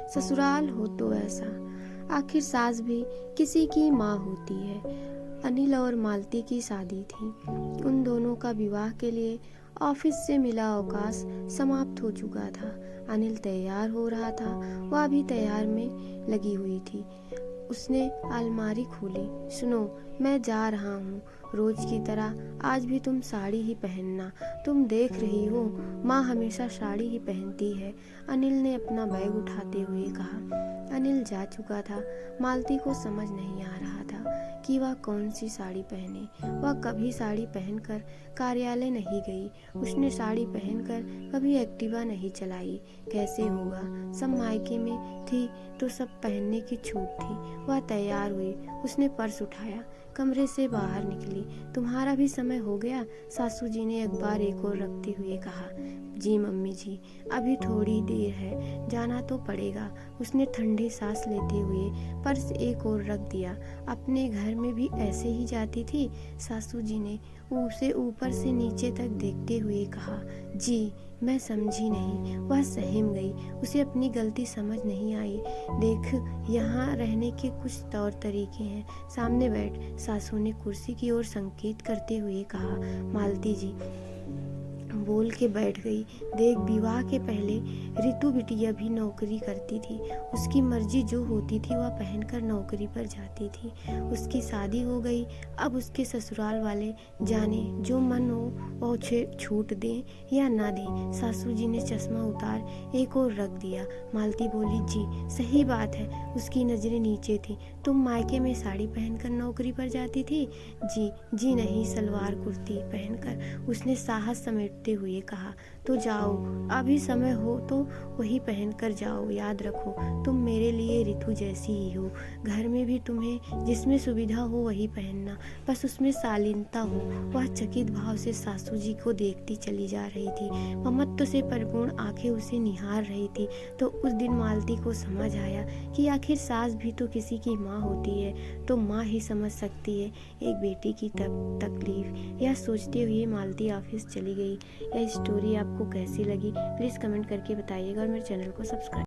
ससुराल हो तो ऐसा, आखिर सास भी किसी की माँ होती है। अनिल और मालती की शादी थी। उन दोनों का विवाह के लिए ऑफिस से मिला अवकाश समाप्त हो चुका था। अनिल तैयार हो रहा था, वह भी तैयार में लगी हुई थी। उसने अलमारी खोली। सुनो, मैं जा रहा हूँ। रोज की तरह आज भी तुम साड़ी ही पहनना। तुम देख रही हो, माँ हमेशा साड़ी ही पहनती है। अनिल ने अपना बैग उठाते हुए कहा। अनिल जा चुका था। मालती को समझ नहीं आ रहा था कि वह कौन सी साड़ी पहने। वह कभी साड़ी पहनकर कार्यालय नहीं गई। उसने साड़ी पहनकर कभी एक्टिवा नहीं चलाई। कैसे होगा? सब मायके में थी तो सब पहनने की छूट थी। वह तैयार हुई। उसने पर्स उठाया, कमरे से बाहर निकली। तुम्हारा भी समय हो गया, सासू जी ने अखबार एक ओर रखते हुए कहा। जी मम्मी जी, अभी थोड़ी देर है, जाना तो पड़ेगा। उसने ठंडी सांस लेते हुए पर्स एक ओर रख दिया। अपने घर में भी ऐसे ही जाती थी? सासू जी ने उसे ऊपर से नीचे तक देखते हुए कहा। जी, मैं समझी नहीं। वह सहम गई। उसे अपनी गलती समझ नहीं आई। देख, यहाँ रहने के कुछ तौर तरीके हैं। सामने बैठ, सासू ने कुर्सी की ओर संकेत करते हुए कहा। मालती जी बोल के बैठ गई। देख, विवाह के पहले रितु बिटिया भी नौकरी करती थी। उसकी मर्जी जो होती थी वह पहनकर नौकरी पर जाती थी। उसकी शादी हो गई। अब उसके ससुराल वाले जाने जो मन हो वो छूट दें या ना दें। सासू जी ने चश्मा उतार एक और रख दिया। मालती बोली। जी सही बात है। उसकी नजरें नीचे थी। तुम मायके में साड़ी पहनकर नौकरी पर जाती थी? जी नहीं, सलवार कुर्ती पहनकर, उसने साहस समेटते हुए कहा। तो जाओ, अभी समय हो तो वही पहनकर जाओ। याद रखो, तुम मेरे लिए रितु जैसी ही हो। घर में भी तुम्हें जिसमें सुविधा हो वही पहनना, बस उसमें शालीनता हो। वह चकित भाव से सासू जी को देखती चली जा रही थी। ममत्व से परिपूर्ण आंखें उसे निहार रही थी। तो उस दिन मालती को समझ आया कि आखिर सास भी तो किसी की माँ होती है, तो माँ ही समझ सकती है एक बेटी की तकलीफ। यह सोचते हुए मालती ऑफिस चली गई। यह स्टोरी आपको कैसी लगी प्लीज़ कमेंट करके बताइएगा और मेरे चैनल को सब्सक्राइब